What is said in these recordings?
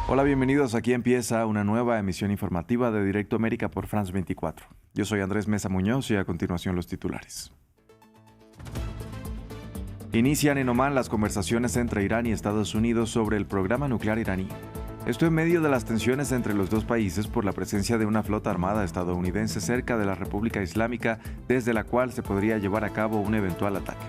Hola, bienvenidos. Aquí empieza una nueva emisión informativa de Directo América por France 24. Yo soy Andrés Mesa Muñoz y a continuación los titulares. Inician en Omán las conversaciones entre Irán y Estados Unidos sobre el programa nuclear iraní. Esto en medio de las tensiones entre los dos países por la presencia de una flota armada estadounidense cerca de la República Islámica, desde la cual se podría llevar a cabo un eventual ataque.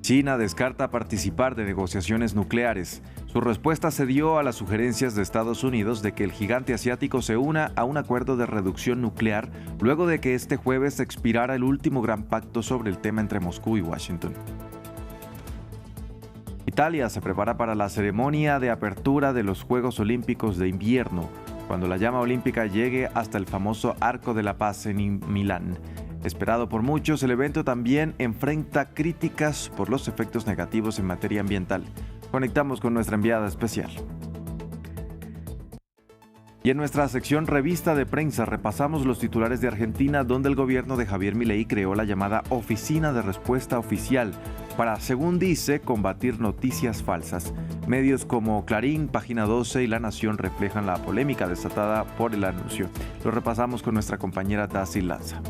China descarta participar de negociaciones nucleares. Su respuesta se dio a las sugerencias de Estados Unidos de que el gigante asiático se una a un acuerdo de reducción nuclear luego de que este jueves expirara el último gran pacto sobre el tema entre Moscú y Washington. Italia se prepara para la ceremonia de apertura de los Juegos Olímpicos de Invierno, cuando la llama olímpica llegue hasta el famoso Arco de la Paz en Milán. Esperado por muchos, el evento también enfrenta críticas por los efectos negativos en materia ambiental. Conectamos con nuestra enviada especial. Y en nuestra sección Revista de Prensa repasamos los titulares de Argentina, donde el gobierno de Javier Milei creó la llamada Oficina de Respuesta Oficial para, según dice, combatir noticias falsas. Medios como Clarín, Página 12 y La Nación reflejan la polémica desatada por el anuncio. Lo repasamos con nuestra compañera Daisy Lanza.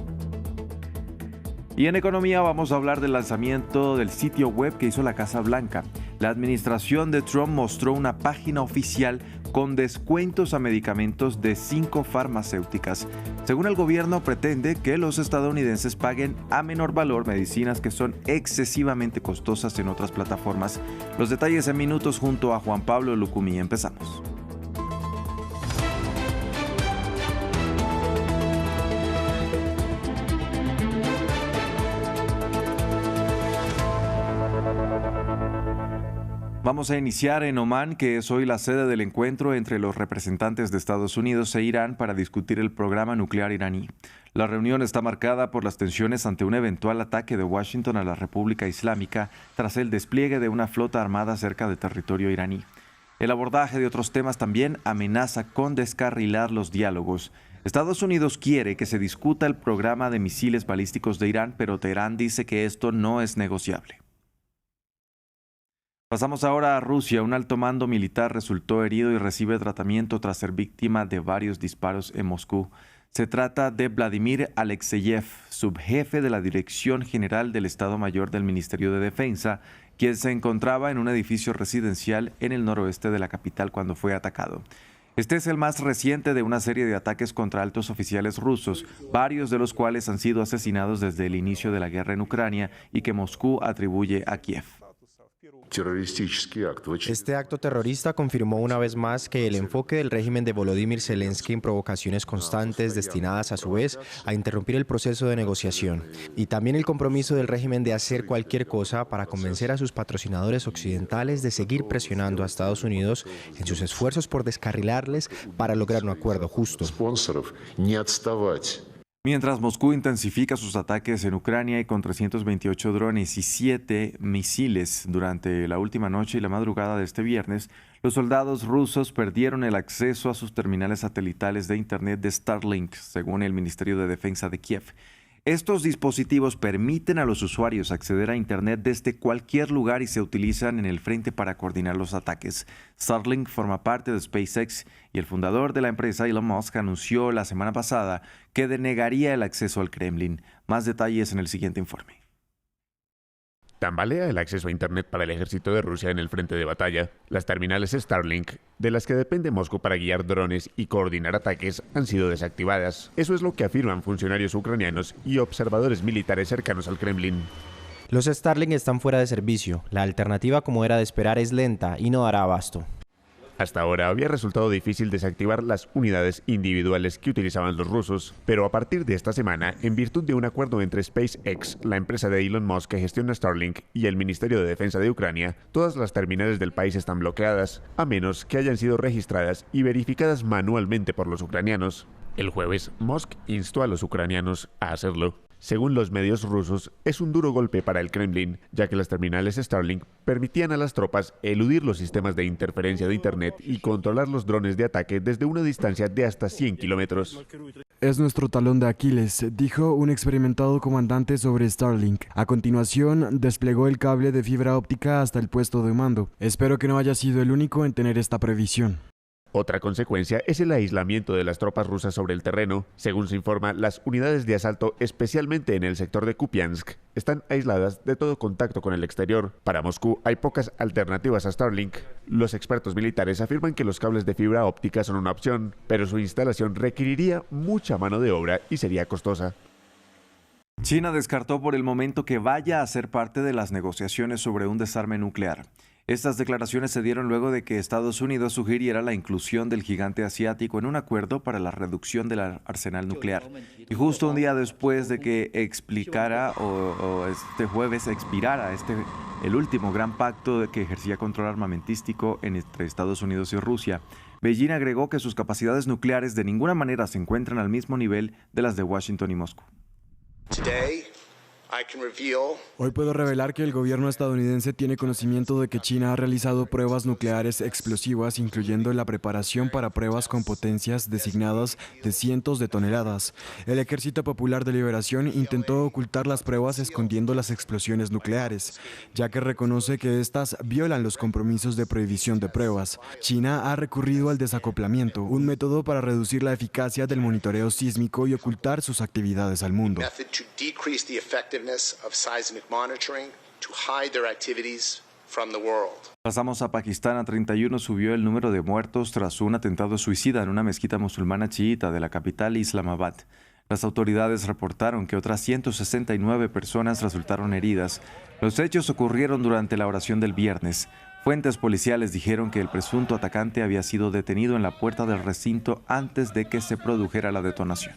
Y en economía vamos a hablar del lanzamiento del sitio web que hizo la Casa Blanca. La administración de Trump mostró una página oficial con descuentos a medicamentos de 5 farmacéuticas. Según el gobierno, pretende que los estadounidenses paguen a menor valor medicinas que son excesivamente costosas en otras plataformas. Los detalles en minutos junto a Juan Pablo Lucumí. Empezamos. Vamos a iniciar en Omán, que es hoy la sede del encuentro entre los representantes de Estados Unidos e Irán para discutir el programa nuclear iraní. La reunión está marcada por las tensiones ante un eventual ataque de Washington a la República Islámica tras el despliegue de una flota armada cerca de territorio iraní. El abordaje de otros temas también amenaza con descarrilar los diálogos. Estados Unidos quiere que se discuta el programa de misiles balísticos de Irán, pero Teherán dice que esto no es negociable. Pasamos ahora a Rusia. Un alto mando militar resultó herido y recibe tratamiento tras ser víctima de varios disparos en Moscú. Se trata de Vladimir Alexeyev, subjefe de la Dirección General del Estado Mayor del Ministerio de Defensa, quien se encontraba en un edificio residencial en el noroeste de la capital cuando fue atacado. Este es el más reciente de una serie de ataques contra altos oficiales rusos, varios de los cuales han sido asesinados desde el inicio de la guerra en Ucrania y que Moscú atribuye a Kiev. Este acto terrorista confirmó una vez más que el enfoque del régimen de Volodymyr Zelensky en provocaciones constantes destinadas a su vez a interrumpir el proceso de negociación y también el compromiso del régimen de hacer cualquier cosa para convencer a sus patrocinadores occidentales de seguir presionando a Estados Unidos en sus esfuerzos por descarrilarles para lograr un acuerdo justo. Mientras Moscú intensifica sus ataques en Ucrania y con 328 drones y 7 misiles durante la última noche y la madrugada de este viernes, los soldados rusos perdieron el acceso a sus terminales satelitales de Internet de Starlink, según el Ministerio de Defensa de Kiev. Estos dispositivos permiten a los usuarios acceder a Internet desde cualquier lugar y se utilizan en el frente para coordinar los ataques. Starlink forma parte de SpaceX y el fundador de la empresa, Elon Musk, anunció la semana pasada que denegaría el acceso al Kremlin. Más detalles en el siguiente informe. Tambalea el acceso a Internet para el ejército de Rusia en el frente de batalla. Las terminales Starlink, de las que depende Moscú para guiar drones y coordinar ataques, han sido desactivadas. Eso es lo que afirman funcionarios ucranianos y observadores militares cercanos al Kremlin. Los Starlink están fuera de servicio. La alternativa, como era de esperar, es lenta y no dará abasto. Hasta ahora había resultado difícil desactivar las unidades individuales que utilizaban los rusos, pero a partir de esta semana, en virtud de un acuerdo entre SpaceX, la empresa de Elon Musk que gestiona Starlink, y el Ministerio de Defensa de Ucrania, todas las terminales del país están bloqueadas, a menos que hayan sido registradas y verificadas manualmente por los ucranianos. El jueves, Musk instó a los ucranianos a hacerlo. Según los medios rusos, es un duro golpe para el Kremlin, ya que las terminales Starlink permitían a las tropas eludir los sistemas de interferencia de Internet y controlar los drones de ataque desde una distancia de hasta 100 kilómetros. Es nuestro talón de Aquiles, dijo un experimentado comandante sobre Starlink. A continuación, desplegó el cable de fibra óptica hasta el puesto de mando. Espero que no haya sido el único en tener esta previsión. Otra consecuencia es el aislamiento de las tropas rusas sobre el terreno. Según se informa, las unidades de asalto, especialmente en el sector de Kupiansk, están aisladas de todo contacto con el exterior. Para Moscú hay pocas alternativas a Starlink. Los expertos militares afirman que los cables de fibra óptica son una opción, pero su instalación requeriría mucha mano de obra y sería costosa. China descartó por el momento que vaya a ser parte de las negociaciones sobre un desarme nuclear. Estas declaraciones se dieron luego de que Estados Unidos sugiriera la inclusión del gigante asiático en un acuerdo para la reducción del arsenal nuclear. Y justo un día después de que explicara este jueves expirara el último gran pacto que ejercía control armamentístico entre Estados Unidos y Rusia, Beijing agregó que sus capacidades nucleares de ninguna manera se encuentran al mismo nivel de las de Washington y Moscú. Hoy puedo revelar que el gobierno estadounidense tiene conocimiento de que China ha realizado pruebas nucleares explosivas, incluyendo la preparación para pruebas con potencias designadas de cientos de toneladas. El Ejército Popular de Liberación intentó ocultar las pruebas escondiendo las explosiones nucleares, ya que reconoce que estas violan los compromisos de prohibición de pruebas. China ha recurrido al desacoplamiento, un método para reducir la eficacia del monitoreo sísmico y ocultar sus actividades al mundo. Pasamos a Pakistán. A 31 subió el número de muertos tras un atentado suicida en una mezquita musulmana chiita de la capital Islamabad. Las autoridades reportaron que otras 169 personas resultaron heridas. Los hechos ocurrieron durante la oración del viernes. Fuentes policiales dijeron que el presunto atacante había sido detenido en la puerta del recinto antes de que se produjera la detonación.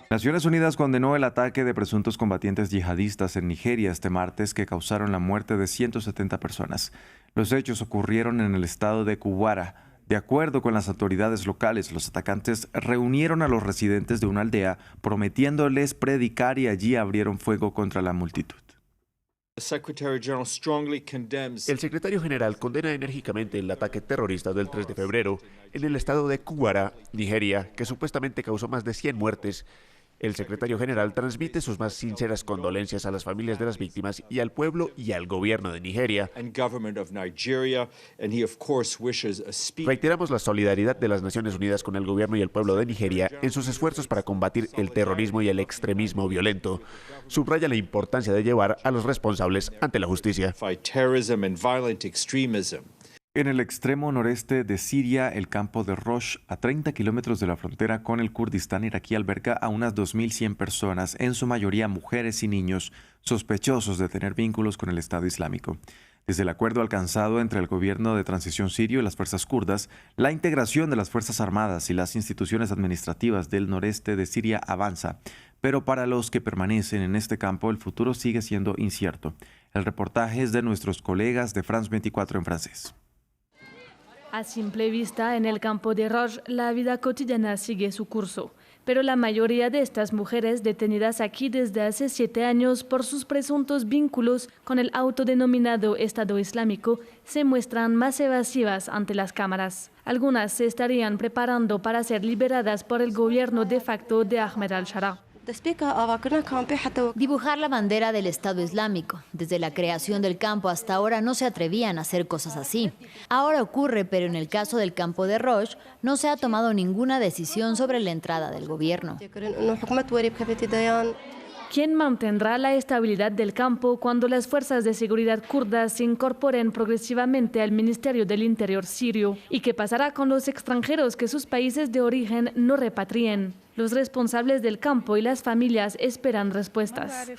Naciones Unidas condenó el ataque de presuntos combatientes yihadistas en Nigeria este martes que causaron la muerte de 170 personas. Los hechos ocurrieron en el estado de Kuwara. De acuerdo con las autoridades locales, los atacantes reunieron a los residentes de una aldea prometiéndoles predicar y allí abrieron fuego contra la multitud. El secretario general condena enérgicamente el ataque terrorista del 3 de febrero en el estado de Kuwara, Nigeria, que supuestamente causó más de 100 muertes. El secretario general transmite sus más sinceras condolencias a las familias de las víctimas y al pueblo y al gobierno de Nigeria. Reiteramos la solidaridad de las Naciones Unidas con el gobierno y el pueblo de Nigeria en sus esfuerzos para combatir el terrorismo y el extremismo violento. Subraya la importancia de llevar a los responsables ante la justicia. En el extremo noreste de Siria, el campo de Rosh, a 30 kilómetros de la frontera con el Kurdistán iraquí, alberga a unas 2.100 personas, en su mayoría mujeres y niños, sospechosos de tener vínculos con el Estado Islámico. Desde el acuerdo alcanzado entre el gobierno de transición sirio y las fuerzas kurdas, la integración de las Fuerzas Armadas y las instituciones administrativas del noreste de Siria avanza, pero para los que permanecen en este campo el futuro sigue siendo incierto. El reportaje es de nuestros colegas de France 24 en francés. A simple vista, en el campo de Rosh, la vida cotidiana sigue su curso, pero la mayoría de estas mujeres detenidas aquí desde hace 7 años por sus presuntos vínculos con el autodenominado Estado Islámico se muestran más evasivas ante las cámaras. Algunas se estarían preparando para ser liberadas por el gobierno de facto de Ahmed al-Sharaa. Dibujar la bandera del Estado Islámico. Desde la creación del campo hasta ahora no se atrevían a hacer cosas así. Ahora ocurre, pero en el caso del campo de Rosh no se ha tomado ninguna decisión sobre la entrada del gobierno. ¿Quién mantendrá la estabilidad del campo cuando las fuerzas de seguridad kurdas se incorporen progresivamente al Ministerio del Interior sirio? ¿Y qué pasará con los extranjeros que sus países de origen no repatrien? Los responsables del campo y las familias esperan respuestas.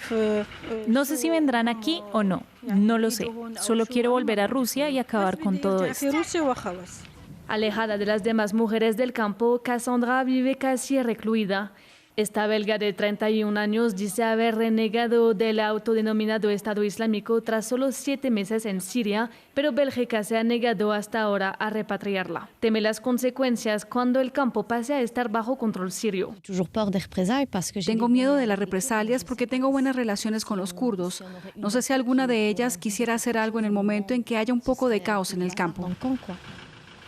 No sé si vendrán aquí o no. No lo sé. Solo quiero volver a Rusia y acabar con todo esto. Alejada de las demás mujeres del campo, Cassandra vive casi recluida. Esta belga de 31 años dice haber renegado del autodenominado Estado Islámico tras solo 7 meses en Siria, pero Bélgica se ha negado hasta ahora a repatriarla. Teme las consecuencias cuando el campo pase a estar bajo control sirio. Tengo miedo de las represalias porque tengo buenas relaciones con los kurdos. No sé si alguna de ellas quisiera hacer algo en el momento en que haya un poco de caos en el campo.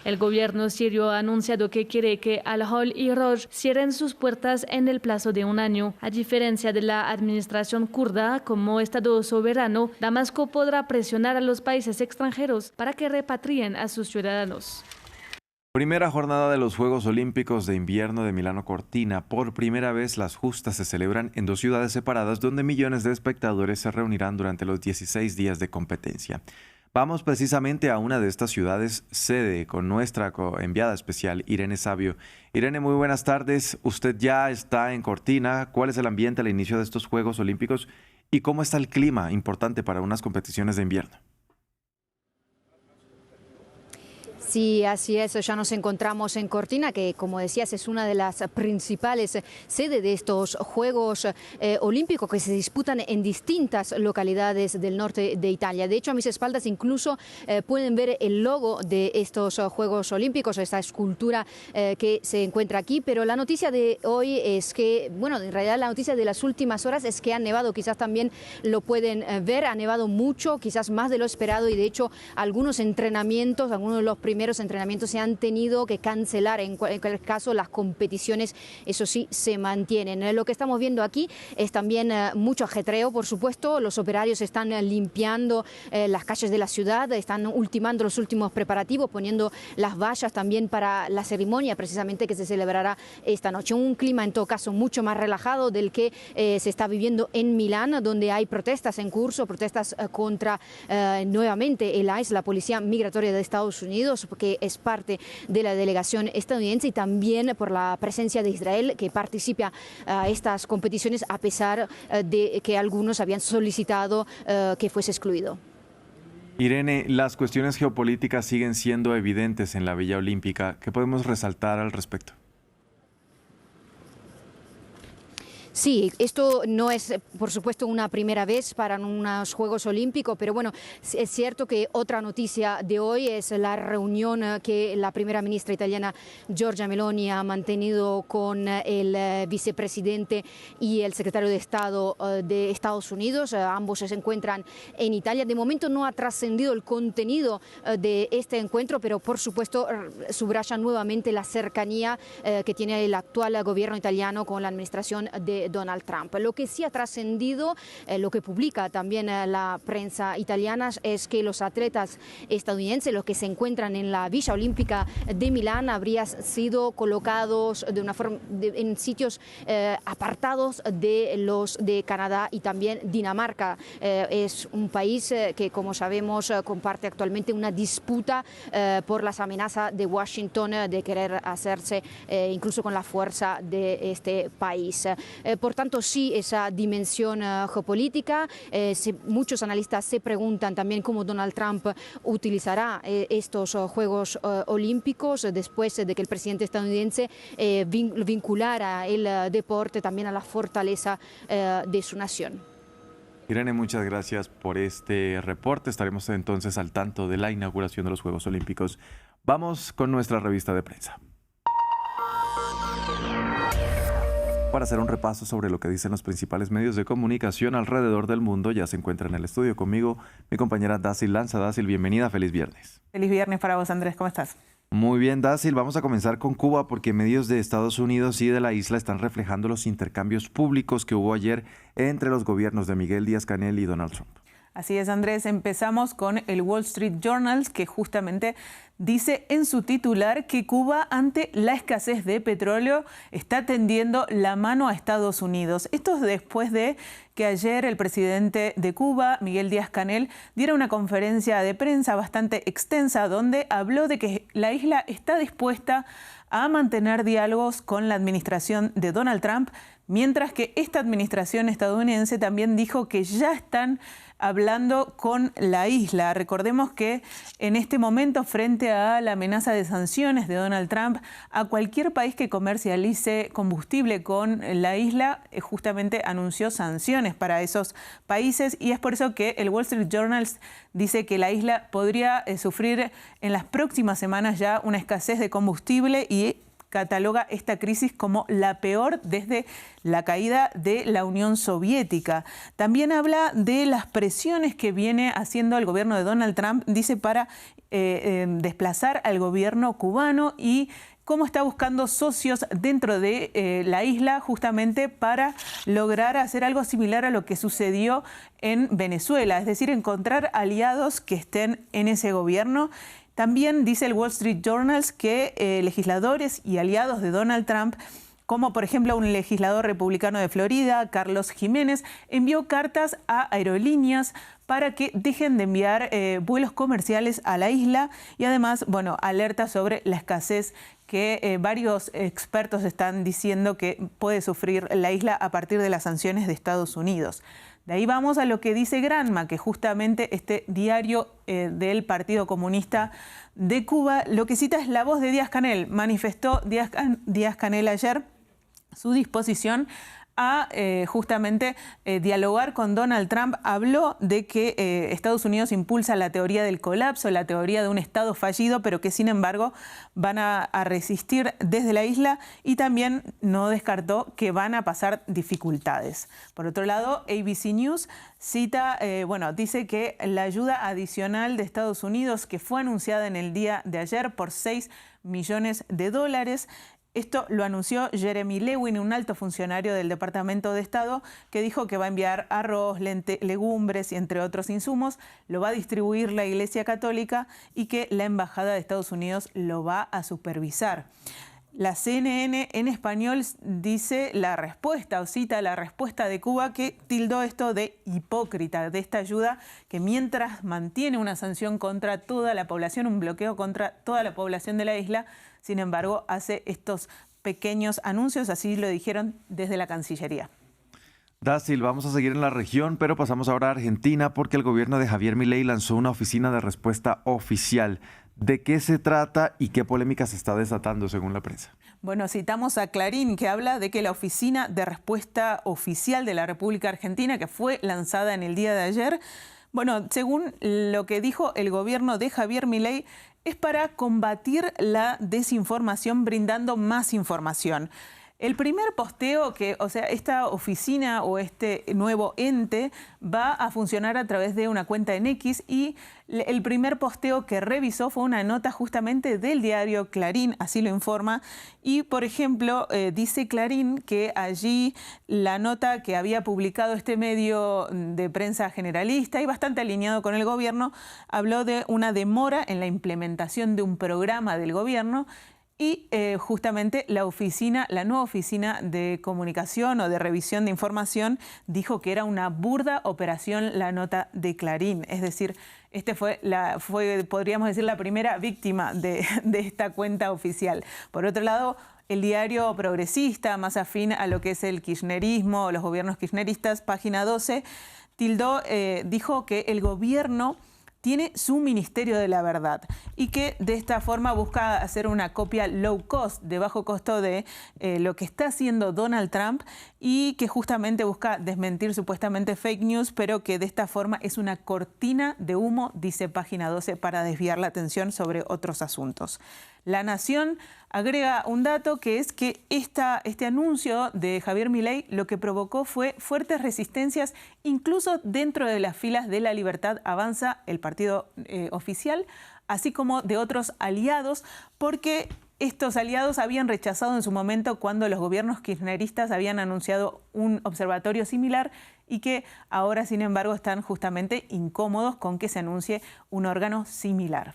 El gobierno sirio ha anunciado que quiere que Al-Hol y Roj cierren sus puertas en el plazo de un año. A diferencia de la administración kurda, como Estado soberano, Damasco podrá presionar a los países extranjeros para que repatrien a sus ciudadanos. Primera jornada de los Juegos Olímpicos de Invierno de Milano Cortina. Por primera vez las justas se celebran en 2 ciudades separadas donde millones de espectadores se reunirán durante los 16 días de competencia. Vamos precisamente a una de estas ciudades sede con nuestra enviada especial, Irene Sabio. Irene, muy buenas tardes. Usted ya está en Cortina. ¿Cuál es el ambiente al inicio de estos Juegos Olímpicos y cómo está el clima importante para unas competiciones de invierno? Sí, así es, ya nos encontramos en Cortina, que como decías es una de las principales sedes de estos Juegos Olímpicos que se disputan en distintas localidades del norte de Italia. De hecho, a mis espaldas incluso pueden ver el logo de estos Juegos Olímpicos, esta escultura que se encuentra aquí, pero la noticia de hoy es que, bueno, en realidad la noticia de las últimas horas es que ha nevado, quizás también lo pueden ver, ha nevado mucho, quizás más de lo esperado y de hecho algunos de los primeros entrenamientos se han tenido que cancelar. En cualquier caso, las competiciones, eso sí, se mantienen. Lo que estamos viendo aquí es también mucho ajetreo, por supuesto. Los operarios están limpiando las calles de la ciudad, están ultimando los últimos preparativos, poniendo las vallas también para la ceremonia precisamente que se celebrará esta noche. Un clima en todo caso mucho más relajado del que se está viviendo en Milán, donde hay protestas en curso, protestas contra nuevamente el ICE, la Policía Migratoria de Estados Unidos, que es parte de la delegación estadounidense, y también por la presencia de Israel, que participa a estas competiciones a pesar de que algunos habían solicitado que fuese excluido. Irene, las cuestiones geopolíticas siguen siendo evidentes en la Villa Olímpica. ¿Qué podemos resaltar al respecto? Sí, esto no es, por supuesto, una primera vez para unos Juegos Olímpicos, pero bueno, es cierto que otra noticia de hoy es la reunión que la primera ministra italiana Giorgia Meloni ha mantenido con el vicepresidente y el secretario de Estado de Estados Unidos. Ambos se encuentran en Italia. De momento no ha trascendido el contenido de este encuentro, pero por supuesto subraya nuevamente la cercanía que tiene el actual gobierno italiano con la administración de Donald Trump. Lo que sí ha trascendido, lo que publica también la prensa italiana, es que los atletas estadounidenses, los que se encuentran en la Villa Olímpica de Milán, habrían sido colocados de una forma en sitios apartados de los de Canadá y también Dinamarca. Es un país que, como sabemos, comparte actualmente una disputa por las amenazas de Washington de querer hacerse incluso con la fuerza de este país. Por tanto, sí, esa dimensión geopolítica. Muchos analistas se preguntan también cómo Donald Trump utilizará estos Juegos Olímpicos después de que el presidente estadounidense vinculara el deporte también a la fortaleza de su nación. Irene, muchas gracias por este reporte. Estaremos entonces al tanto de la inauguración de los Juegos Olímpicos. Vamos con nuestra revista de prensa. Para hacer un repaso sobre lo que dicen los principales medios de comunicación alrededor del mundo, ya se encuentra en el estudio conmigo mi compañera Dácil Lanza. Dácil, bienvenida, feliz viernes. Feliz viernes para vos, Andrés, ¿cómo estás? Muy bien, Dácil, vamos a comenzar con Cuba porque medios de Estados Unidos y de la isla están reflejando los intercambios públicos que hubo ayer entre los gobiernos de Miguel Díaz-Canel y Donald Trump. Así es, Andrés. Empezamos con el Wall Street Journal, que justamente dice en su titular que Cuba, ante la escasez de petróleo, está tendiendo la mano a Estados Unidos. Esto es después de que ayer el presidente de Cuba, Miguel Díaz-Canel, diera una conferencia de prensa bastante extensa donde habló de que la isla está dispuesta a mantener diálogos con la administración de Donald Trump, mientras que esta administración estadounidense también dijo que ya están hablando con la isla. Recordemos que en este momento, frente a la amenaza de sanciones de Donald Trump, a cualquier país que comercialice combustible con la isla, justamente anunció sanciones para esos países, y es por eso que el Wall Street Journal dice que la isla podría sufrir en las próximas semanas ya una escasez de combustible y cataloga esta crisis como la peor desde la caída de la Unión Soviética. También habla de las presiones que viene haciendo el gobierno de Donald Trump, dice, para desplazar al gobierno cubano, y cómo está buscando socios dentro de la isla justamente para lograr hacer algo similar a lo que sucedió en Venezuela, es decir, encontrar aliados que estén en ese gobierno. También dice el Wall Street Journal que legisladores y aliados de Donald Trump, como por ejemplo un legislador republicano de Florida, Carlos Jiménez, envió cartas a aerolíneas para que dejen de enviar vuelos comerciales a la isla, y además, bueno, alerta sobre la escasez que varios expertos están diciendo que puede sufrir la isla a partir de las sanciones de Estados Unidos. De ahí vamos a lo que dice Granma, que justamente este diario del Partido Comunista de Cuba, lo que cita es la voz de Díaz-Canel. Manifestó Díaz-Canel ayer su disposición a justamente dialogar con Donald Trump. Habló de que Estados Unidos impulsa la teoría del colapso, la teoría de un Estado fallido, pero que sin embargo van a resistir desde la isla, y también no descartó que van a pasar dificultades. Por otro lado, ABC News cita, dice que la ayuda adicional de Estados Unidos, que fue anunciada en el día de ayer por $6 millones, esto lo anunció Jeremy Lewin, un alto funcionario del Departamento de Estado, que dijo que va a enviar arroz, legumbres y entre otros insumos, lo va a distribuir la Iglesia Católica y que la Embajada de Estados Unidos lo va a supervisar. La CNN en español dice la respuesta, o cita la respuesta de Cuba, que tildó esto de hipócrita, de esta ayuda que, mientras mantiene una sanción contra toda la población, un bloqueo contra toda la población de la isla, sin embargo hace estos pequeños anuncios, así lo dijeron desde la Cancillería. Dácil, vamos a seguir en la región, pero pasamos ahora a Argentina, porque el gobierno de Javier Milei lanzó una oficina de respuesta oficial. ¿De qué se trata y qué polémica se está desatando según la prensa? Bueno, citamos a Clarín, que habla de que la oficina de respuesta oficial de la República Argentina, que fue lanzada en el día de ayer, según lo que dijo el gobierno de Javier Milei, es para combatir la desinformación brindando más información. El primer posteo esta oficina o este nuevo ente va a funcionar a través de una cuenta en X, y el primer posteo que revisó fue una nota justamente del diario Clarín, así lo informa. Y, por ejemplo, dice Clarín que allí la nota que había publicado este medio de prensa generalista y bastante alineado con el gobierno, habló de una demora en la implementación de un programa del gobierno. Y justamente la nueva oficina de comunicación o de revisión de información dijo que era una burda operación la nota de Clarín. Es decir, podríamos decir, la primera víctima de esta cuenta oficial. Por otro lado, el diario progresista, más afín a lo que es el kirchnerismo o los gobiernos kirchneristas, Página 12, dijo que el gobierno tiene su Ministerio de la Verdad y que de esta forma busca hacer una copia low cost, de bajo costo, de lo que está haciendo Donald Trump, y que justamente busca desmentir supuestamente fake news, pero que de esta forma es una cortina de humo, dice Página 12, para desviar la atención sobre otros asuntos. La Nación agrega un dato, que es que este anuncio de Javier Milei lo que provocó fue fuertes resistencias, incluso dentro de las filas de La Libertad Avanza, el partido oficial, así como de otros aliados, porque estos aliados habían rechazado en su momento cuando los gobiernos kirchneristas habían anunciado un observatorio similar, y que ahora, sin embargo, están justamente incómodos con que se anuncie un órgano similar.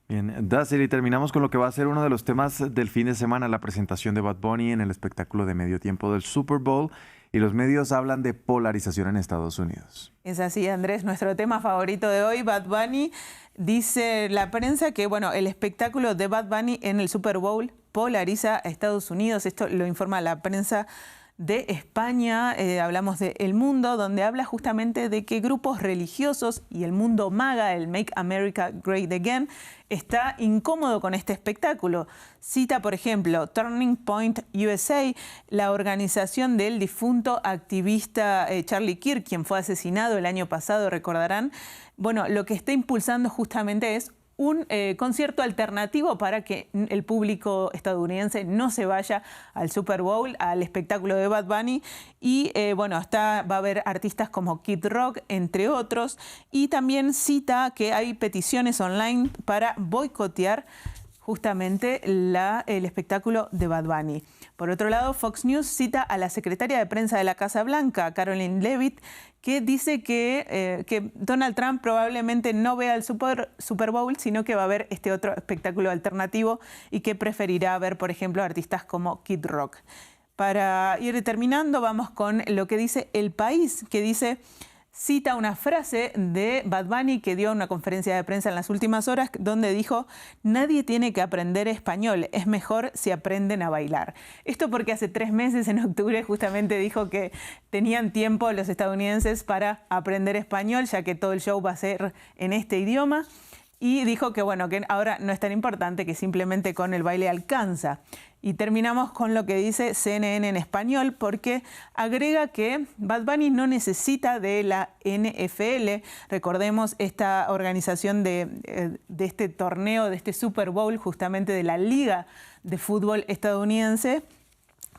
Bien, Dácil, y terminamos con lo que va a ser uno de los temas del fin de semana, la presentación de Bad Bunny en el espectáculo de medio tiempo del Super Bowl. Y y los medios hablan de polarización en Estados Unidos. Es así, Andrés, nuestro tema favorito de hoy, Bad Bunny. Dice la prensa que el espectáculo de Bad Bunny en el Super Bowl polariza a Estados Unidos. Esto lo informa la prensa de España, hablamos de El Mundo, donde habla justamente de que grupos religiosos y el mundo MAGA, el Make America Great Again, está incómodo con este espectáculo. Cita, por ejemplo, Turning Point USA, la organización del difunto activista Charlie Kirk, quien fue asesinado el año pasado, recordarán. Lo que está impulsando justamente es un concierto alternativo para que el público estadounidense no se vaya al Super Bowl, al espectáculo de Bad Bunny. Y va a haber artistas como Kid Rock, entre otros. Y también cita que hay peticiones online para boicotear justamente el espectáculo de Bad Bunny. Por otro lado, Fox News cita a la secretaria de prensa de la Casa Blanca, Caroline Leavitt, que dice que Donald Trump probablemente no vea el Super Bowl, sino que va a ver este otro espectáculo alternativo y que preferirá ver, por ejemplo, artistas como Kid Rock. Para ir terminando, vamos con lo que dice El País, que cita una frase de Bad Bunny que dio una conferencia de prensa en las últimas horas donde dijo: nadie tiene que aprender español, es mejor si aprenden a bailar. Esto porque hace 3 meses, en octubre, justamente dijo que tenían tiempo los estadounidenses para aprender español, ya que todo el show va a ser en este idioma. Y dijo que que ahora no es tan importante, que simplemente con el baile alcanza. Y terminamos con lo que dice CNN en español, porque agrega que Bad Bunny no necesita de la NFL. Recordemos esta organización de este torneo, de este Super Bowl, justamente de la Liga de Fútbol estadounidense.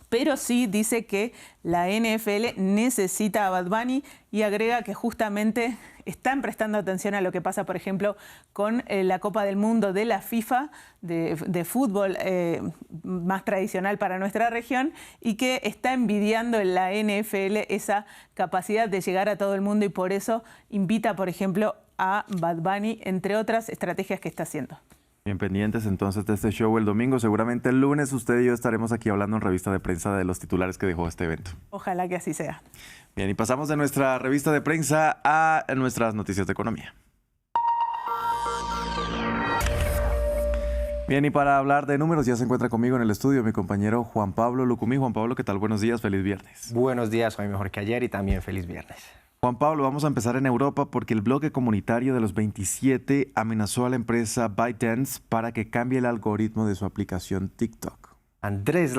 Pero sí dice que la NFL necesita a Bad Bunny y agrega que justamente están prestando atención a lo que pasa, por ejemplo, con la Copa del Mundo de la FIFA de fútbol más tradicional para nuestra región, y que está envidiando en la NFL esa capacidad de llegar a todo el mundo, y por eso invita, por ejemplo, a Bad Bunny, entre otras estrategias que está haciendo. Bien pendientes entonces de este show el domingo. Seguramente el lunes usted y yo estaremos aquí hablando en revista de prensa de los titulares que dejó este evento. Ojalá que así sea. Bien, y pasamos de nuestra revista de prensa a nuestras noticias de economía. Bien, y para hablar de números ya se encuentra conmigo en el estudio mi compañero Juan Pablo Lucumí. Juan Pablo, ¿qué tal? Buenos días, feliz viernes. Buenos días, hoy mejor que ayer y también feliz viernes. Juan Pablo, vamos a empezar en Europa porque el bloque comunitario de los 27 amenazó a la empresa ByteDance para que cambie el algoritmo de su aplicación TikTok. Andrés,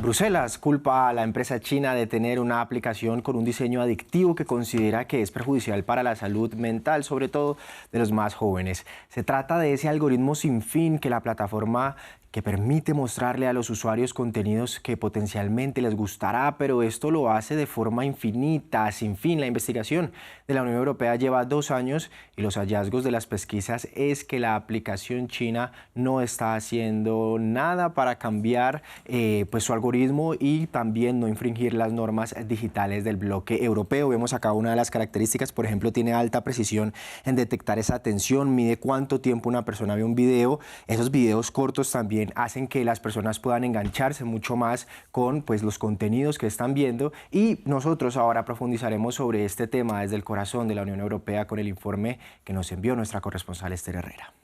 Bruselas culpa a la empresa china de tener una aplicación con un diseño adictivo que considera que es perjudicial para la salud mental, sobre todo de los más jóvenes. Se trata de ese algoritmo sin fin que la plataforma que permite mostrarle a los usuarios contenidos que potencialmente les gustará, pero esto lo hace de forma infinita, sin fin. La investigación de la Unión Europea lleva 2 años y los hallazgos de las pesquisas es que la aplicación china no está haciendo nada para cambiar su algoritmo y también no infringir las normas digitales del bloque europeo. Vemos acá una de las características, por ejemplo, tiene alta precisión en detectar esa atención, mide cuánto tiempo una persona ve un video. Esos videos cortos también hacen que las personas puedan engancharse mucho más con los contenidos que están viendo, y nosotros ahora profundizaremos sobre este tema desde el corazón de la Unión Europea con el informe que nos envió nuestra corresponsal Esther Herrera.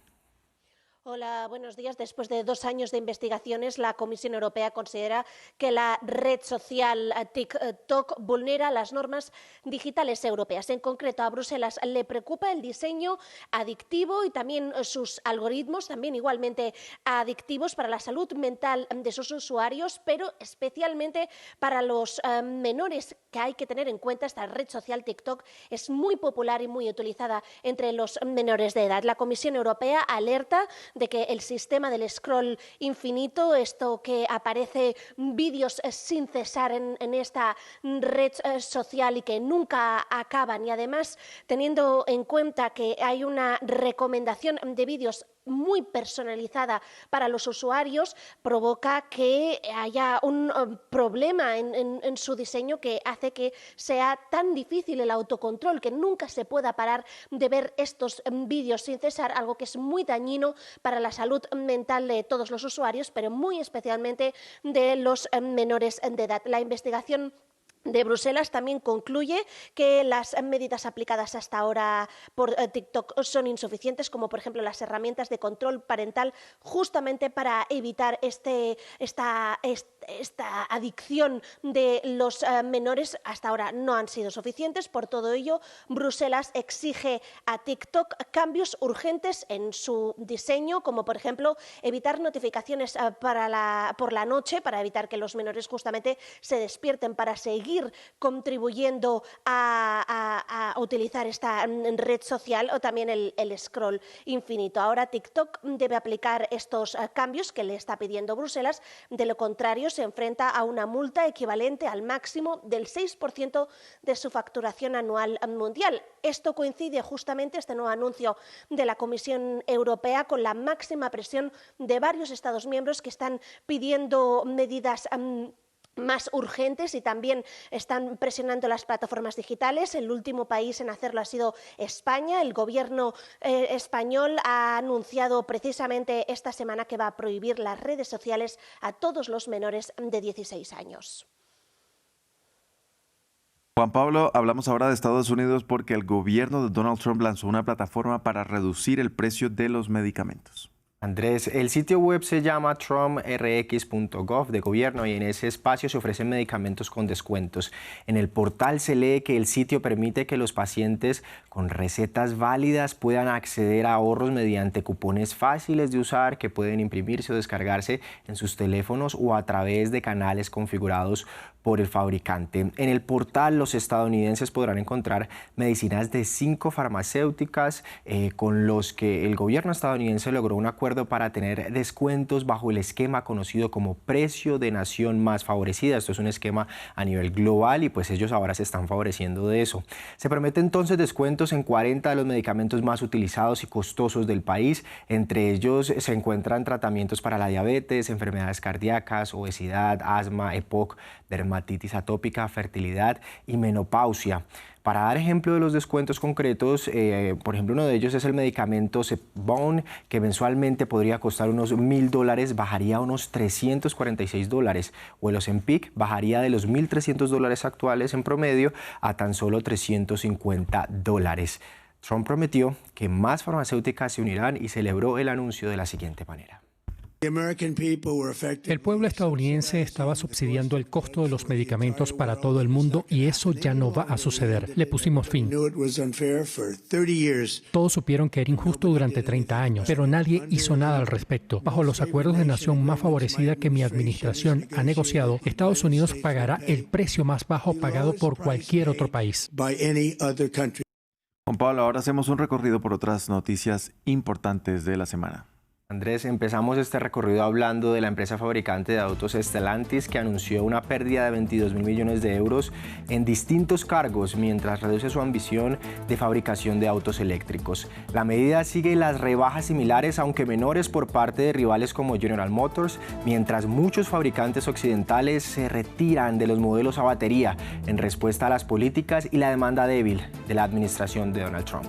Hola, buenos días. Después de 2 años de investigaciones, la Comisión Europea considera que la red social TikTok vulnera las normas digitales europeas. En concreto, a Bruselas le preocupa el diseño adictivo y también sus algoritmos, también igualmente adictivos para la salud mental de sus usuarios, pero especialmente para los menores, que hay que tener en cuenta. Esta red social TikTok es muy popular y muy utilizada entre los menores de edad. La Comisión Europea alerta de que el sistema del scroll infinito, esto que aparece vídeos sin cesar en esta red social y que nunca acaban, y además teniendo en cuenta que hay una recomendación de vídeos muy personalizada para los usuarios, provoca que haya un problema en su diseño que hace que sea tan difícil el autocontrol, que nunca se pueda parar de ver estos vídeos sin cesar, algo que es muy dañino para la salud mental de todos los usuarios, pero muy especialmente de los menores de edad. La investigación de Bruselas también concluye que las medidas aplicadas hasta ahora por TikTok son insuficientes, como por ejemplo las herramientas de control parental, justamente para evitar esta adicción de los menores. Hasta ahora no han sido suficientes. Por todo ello, Bruselas exige a TikTok cambios urgentes en su diseño, como por ejemplo evitar notificaciones por la noche, para evitar que los menores justamente se despierten para seguir contribuyendo a utilizar esta red social, o también el scroll infinito. Ahora TikTok debe aplicar estos cambios que le está pidiendo Bruselas, de lo contrario se enfrenta a una multa equivalente al máximo del 6% de su facturación anual mundial. Esto coincide justamente, este nuevo anuncio de la Comisión Europea, con la máxima presión de varios Estados miembros que están pidiendo medidas más urgentes y también están presionando las plataformas digitales. El último país en hacerlo ha sido España. El gobierno español ha anunciado precisamente esta semana que va a prohibir las redes sociales a todos los menores de 16 años. Juan Pablo, hablamos ahora de Estados Unidos porque el gobierno de Donald Trump lanzó una plataforma para reducir el precio de los medicamentos. Andrés, el sitio web se llama trumprx.gov de gobierno y en ese espacio se ofrecen medicamentos con descuentos. En el portal se lee que el sitio permite que los pacientes con recetas válidas puedan acceder a ahorros mediante cupones fáciles de usar que pueden imprimirse o descargarse en sus teléfonos o a través de canales configurados por el fabricante. En el portal los estadounidenses podrán encontrar medicinas de 5 farmacéuticas con los que el gobierno estadounidense logró un acuerdo para tener descuentos bajo el esquema conocido como precio de nación más favorecida. Esto es un esquema a nivel global y pues ellos ahora se están favoreciendo de eso. Se promete entonces descuentos en 40 de los medicamentos más utilizados y costosos del país. Entre ellos se encuentran tratamientos para la diabetes, enfermedades cardíacas, obesidad, asma, EPOC, dermatitis atópica, fertilidad y menopausia. Para dar ejemplo de los descuentos concretos, por ejemplo, uno de ellos es el medicamento Zepbound, que mensualmente podría costar unos $1.000, bajaría a unos $346, o el Ozempic bajaría de los $1.300 actuales en promedio a tan solo $350. Trump prometió que más farmacéuticas se unirán y celebró el anuncio de la siguiente manera. El pueblo estadounidense estaba subsidiando el costo de los medicamentos para todo el mundo y eso ya no va a suceder. Le pusimos fin. Todos supieron que era injusto durante 30 años, pero nadie hizo nada al respecto. Bajo los acuerdos de nación más favorecida que mi administración ha negociado, Estados Unidos pagará el precio más bajo pagado por cualquier otro país. Juan Pablo, ahora hacemos un recorrido por otras noticias importantes de la semana. Andrés, empezamos este recorrido hablando de la empresa fabricante de autos Stellantis, que anunció una pérdida de 22.000 millones de euros en distintos cargos mientras reduce su ambición de fabricación de autos eléctricos. La medida sigue las rebajas similares, aunque menores, por parte de rivales como General Motors, mientras muchos fabricantes occidentales se retiran de los modelos a batería en respuesta a las políticas y la demanda débil de la administración de Donald Trump.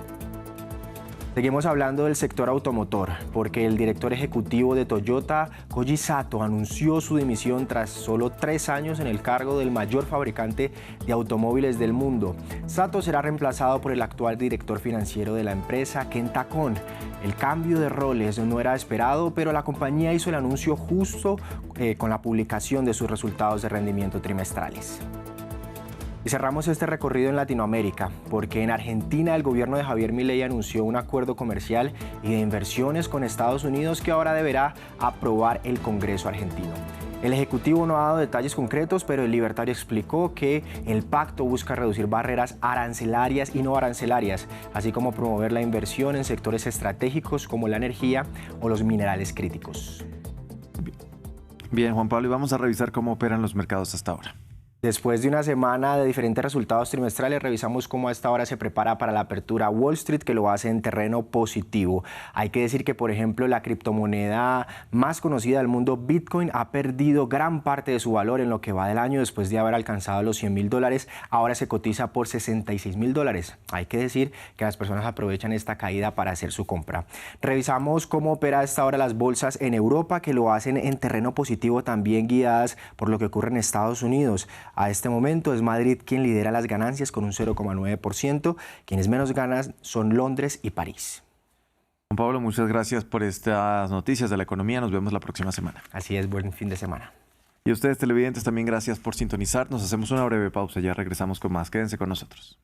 Seguimos hablando del sector automotor, porque el director ejecutivo de Toyota, Koji Sato, anunció su dimisión tras solo 3 años en el cargo del mayor fabricante de automóviles del mundo. Sato será reemplazado por el actual director financiero de la empresa, Kenta Kon. El cambio de roles no era esperado, pero la compañía hizo el anuncio justo con la publicación de sus resultados de rendimiento trimestrales. Y cerramos este recorrido en Latinoamérica, porque en Argentina el gobierno de Javier Milei anunció un acuerdo comercial y de inversiones con Estados Unidos que ahora deberá aprobar el Congreso argentino. El Ejecutivo no ha dado detalles concretos, pero el libertario explicó que el pacto busca reducir barreras arancelarias y no arancelarias, así como promover la inversión en sectores estratégicos como la energía o los minerales críticos. Bien, Juan Pablo, y vamos a revisar cómo operan los mercados hasta ahora. Después de una semana de diferentes resultados trimestrales, revisamos cómo a esta hora se prepara para la apertura Wall Street, que lo hace en terreno positivo. Hay que decir que, por ejemplo, la criptomoneda más conocida del mundo, Bitcoin, ha perdido gran parte de su valor en lo que va del año después de haber alcanzado los $100.000. Ahora se cotiza por $66.000. Hay que decir que las personas aprovechan esta caída para hacer su compra. Revisamos cómo opera a esta hora las bolsas en Europa, que lo hacen en terreno positivo, también guiadas por lo que ocurre en Estados Unidos. A este momento es Madrid quien lidera las ganancias con un 0,9%. Quienes menos ganan son Londres y París. Juan Pablo, muchas gracias por estas noticias de la economía. Nos vemos la próxima semana. Así es, buen fin de semana. Y a ustedes, televidentes, también gracias por sintonizar. Nos hacemos una breve pausa. Ya regresamos con más. Quédense con nosotros.